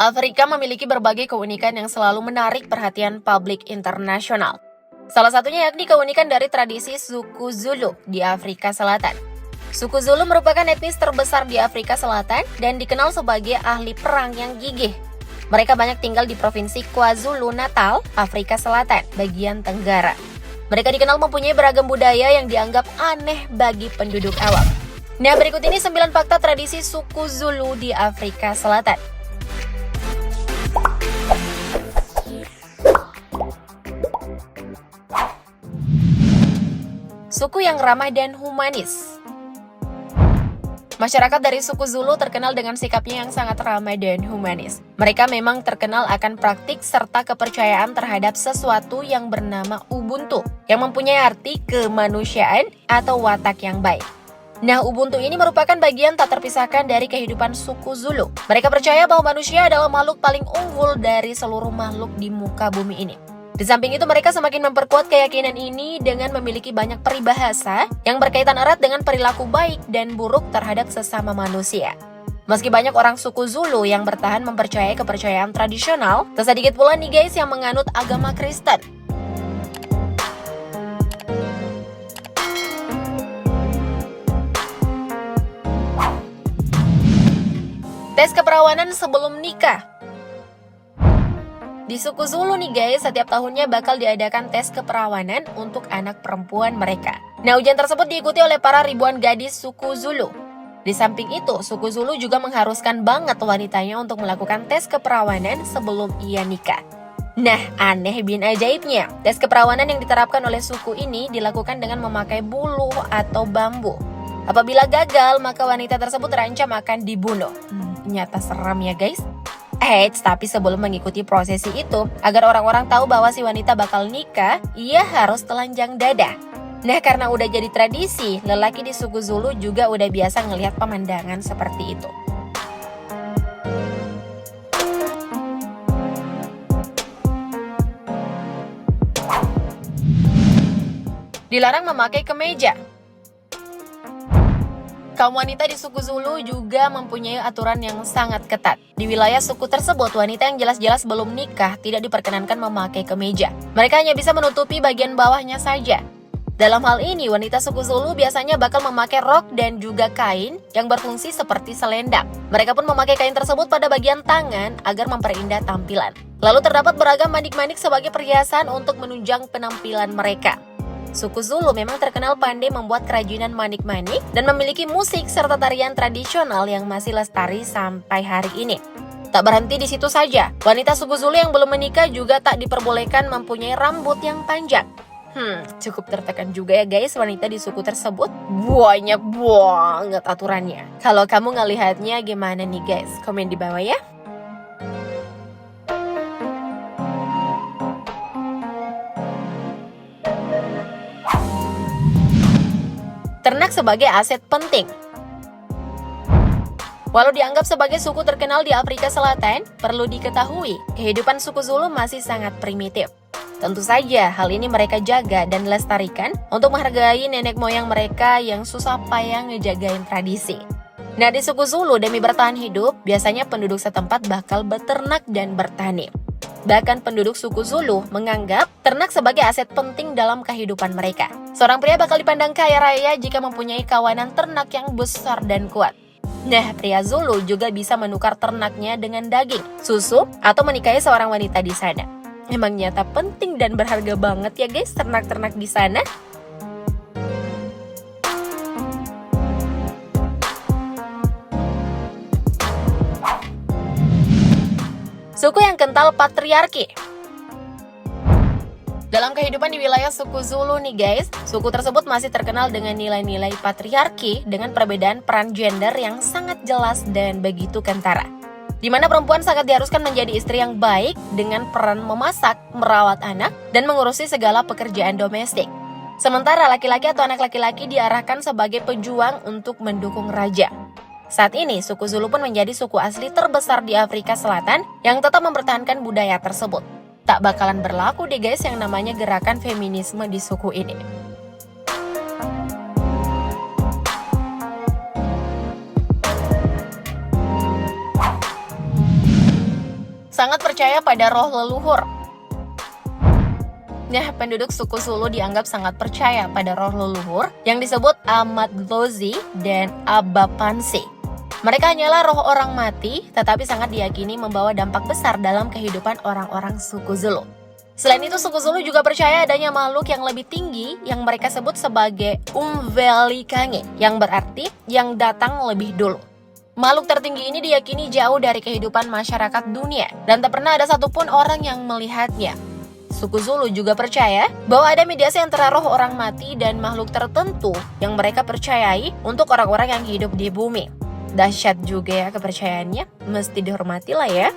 Afrika memiliki berbagai keunikan yang selalu menarik perhatian publik internasional. Salah satunya yakni keunikan dari tradisi suku Zulu di Afrika Selatan. Suku Zulu merupakan etnis terbesar di Afrika Selatan dan dikenal sebagai ahli perang yang gigih. Mereka banyak tinggal di Provinsi KwaZulu-Natal, Afrika Selatan, bagian Tenggara. Mereka dikenal mempunyai beragam budaya yang dianggap aneh bagi penduduk awam. Nah, berikut ini 9 fakta tradisi suku Zulu di Afrika Selatan. Suku yang ramah dan humanis. Masyarakat dari suku Zulu terkenal dengan sikapnya yang sangat ramah dan humanis. Mereka memang terkenal akan praktik serta kepercayaan terhadap sesuatu yang bernama Ubuntu, yang mempunyai arti kemanusiaan atau watak yang baik. Nah, Ubuntu ini merupakan bagian tak terpisahkan dari kehidupan suku Zulu. Mereka percaya bahwa manusia adalah makhluk paling unggul dari seluruh makhluk di muka bumi ini. Di samping itu, mereka semakin memperkuat keyakinan ini dengan memiliki banyak peribahasa yang berkaitan erat dengan perilaku baik dan buruk terhadap sesama manusia. Meski banyak orang suku Zulu yang bertahan mempercayai kepercayaan tradisional, tak sedikit pula nih guys yang menganut agama Kristen. Tes keperawanan sebelum nikah. Di suku Zulu nih guys, setiap tahunnya bakal diadakan tes keperawanan untuk anak perempuan mereka. Nah, ujian tersebut diikuti oleh para ribuan gadis suku Zulu. Di samping itu, suku Zulu juga mengharuskan banget wanitanya untuk melakukan tes keperawanan sebelum ia nikah. Nah, aneh bin ajaibnya, tes keperawanan yang diterapkan oleh suku ini dilakukan dengan memakai bulu atau bambu. Apabila gagal, maka wanita tersebut terancam akan dibunuh. Nyata seram ya guys. Tapi sebelum mengikuti prosesi itu, agar orang-orang tahu bahwa si wanita bakal nikah, ia harus telanjang dada. Nah, karena udah jadi tradisi, lelaki di suku Zulu juga udah biasa ngelihat pemandangan seperti itu. Dilarang memakai kemeja. Kaum wanita di suku Zulu juga mempunyai aturan yang sangat ketat. Di wilayah suku tersebut, wanita yang jelas-jelas belum nikah tidak diperkenankan memakai kemeja. Mereka hanya bisa menutupi bagian bawahnya saja. Dalam hal ini, wanita suku Zulu biasanya bakal memakai rok dan juga kain yang berfungsi seperti selendang. Mereka pun memakai kain tersebut pada bagian tangan agar memperindah tampilan. Lalu terdapat beragam manik-manik sebagai perhiasan untuk menunjang penampilan mereka. Suku Zulu memang terkenal pandai membuat kerajinan manik-manik dan memiliki musik serta tarian tradisional yang masih lestari sampai hari ini. Tak berhenti di situ saja, wanita suku Zulu yang belum menikah juga tak diperbolehkan mempunyai rambut yang panjang. Cukup tertekan juga ya guys wanita di suku tersebut. Banyak banget aturannya. Kalau kamu ngelihatnya gimana nih guys? Komen di bawah ya. Ternak sebagai aset penting. Walau dianggap sebagai suku terkenal di Afrika Selatan, perlu diketahui, kehidupan suku Zulu masih sangat primitif. Tentu saja, hal ini mereka jaga dan lestarikan untuk menghargai nenek moyang mereka yang susah payah ngejagain tradisi. Nah, di suku Zulu, demi bertahan hidup, biasanya penduduk setempat bakal beternak dan bertani. Bahkan penduduk suku Zulu menganggap ternak sebagai aset penting dalam kehidupan mereka. Seorang pria bakal dipandang kaya raya jika mempunyai kawanan ternak yang besar dan kuat. Nah, pria Zulu juga bisa menukar ternaknya dengan daging, susu, atau menikahi seorang wanita di sana. Emang nyata penting dan berharga banget ya guys ternak-ternak di sana. Suku yang kental patriarki. Dalam kehidupan di wilayah suku Zulu nih guys, suku tersebut masih terkenal dengan nilai-nilai patriarki dengan perbedaan peran gender yang sangat jelas dan begitu kentara. Di mana perempuan sangat diharuskan menjadi istri yang baik dengan peran memasak, merawat anak, dan mengurusi segala pekerjaan domestik. Sementara laki-laki atau anak laki-laki diarahkan sebagai pejuang untuk mendukung raja. Saat ini, suku Zulu pun menjadi suku asli terbesar di Afrika Selatan yang tetap mempertahankan budaya tersebut. Tak bakalan berlaku deh guys yang namanya gerakan feminisme di suku ini. sangat percaya pada roh leluhur. Nah, penduduk suku Zulu dianggap sangat percaya pada roh leluhur yang disebut Amadlozi dan Abapansi. Mereka hanyalah roh orang mati, tetapi sangat diyakini membawa dampak besar dalam kehidupan orang-orang suku Zulu. Selain itu, suku Zulu juga percaya adanya makhluk yang lebih tinggi yang mereka sebut sebagai Umvelikange, yang berarti yang datang lebih dulu. Makhluk tertinggi ini diyakini jauh dari kehidupan masyarakat dunia, dan tak pernah ada satupun orang yang melihatnya. Suku Zulu juga percaya bahwa ada mediasi antara roh orang mati dan makhluk tertentu yang mereka percayai untuk orang-orang yang hidup di bumi. Dahsyat juga ya kepercayaannya, mesti dihormati lah ya.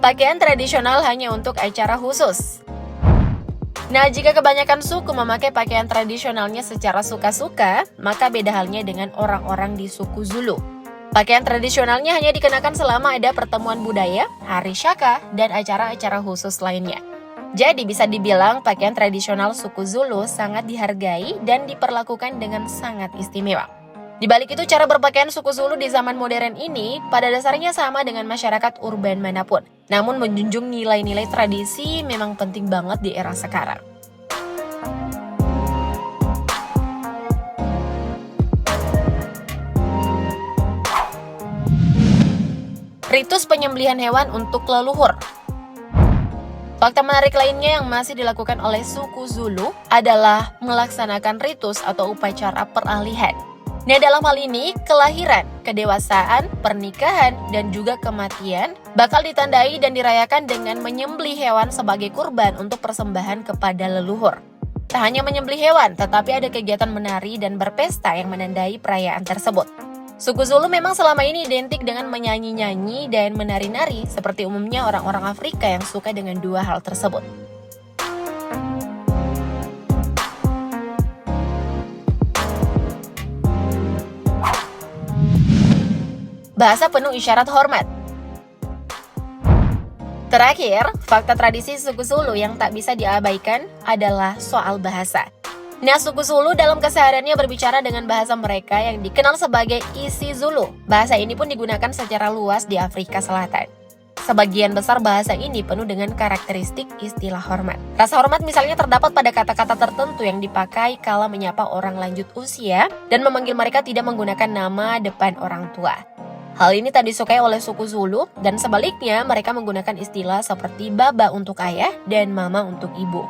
Pakaian tradisional hanya untuk acara khusus. Nah, jika kebanyakan suku memakai pakaian tradisionalnya secara suka-suka, maka beda halnya dengan orang-orang di suku Zulu. Pakaian tradisionalnya hanya dikenakan selama ada pertemuan budaya, hari Shaka, dan acara-acara khusus lainnya. Jadi bisa dibilang pakaian tradisional suku Zulu sangat dihargai dan diperlakukan dengan sangat istimewa. Di balik itu, cara berpakaian suku Zulu di zaman modern ini pada dasarnya sama dengan masyarakat urban manapun. Namun menjunjung nilai-nilai tradisi memang penting banget di era sekarang. Ritus penyembelihan hewan untuk leluhur. Fakta menarik lainnya yang masih dilakukan oleh suku Zulu adalah melaksanakan ritus atau upacara peralihan. Nah, dalam hal ini, kelahiran, kedewasaan, pernikahan, dan juga kematian bakal ditandai dan dirayakan dengan menyembelih hewan sebagai kurban untuk persembahan kepada leluhur. Tak hanya menyembelih hewan, tetapi ada kegiatan menari dan berpesta yang menandai perayaan tersebut. Suku Zulu memang selama ini identik dengan menyanyi-nyanyi dan menari-nari seperti umumnya orang-orang Afrika yang suka dengan dua hal tersebut. Bahasa penuh isyarat hormat. Terakhir, fakta tradisi suku Zulu yang tak bisa diabaikan adalah soal bahasa. Nah, suku Zulu dalam kesehariannya berbicara dengan bahasa mereka yang dikenal sebagai isiZulu. Bahasa ini pun digunakan secara luas di Afrika Selatan. Sebagian besar bahasa ini penuh dengan karakteristik istilah hormat. Rasa hormat misalnya terdapat pada kata-kata tertentu yang dipakai kala menyapa orang lanjut usia dan memanggil mereka tidak menggunakan nama depan orang tua. Hal ini tak disukai oleh suku Zulu, dan sebaliknya mereka menggunakan istilah seperti baba untuk ayah dan mama untuk ibu.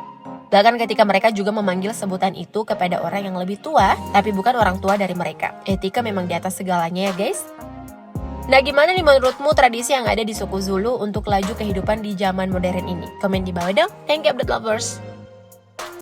Bahkan ketika mereka juga memanggil sebutan itu kepada orang yang lebih tua, tapi bukan orang tua dari mereka. Etika memang di atas segalanya ya guys. Nah, gimana nih menurutmu tradisi yang ada di suku Zulu untuk laju kehidupan di zaman modern ini? Komen di bawah dong. Thank you update lovers.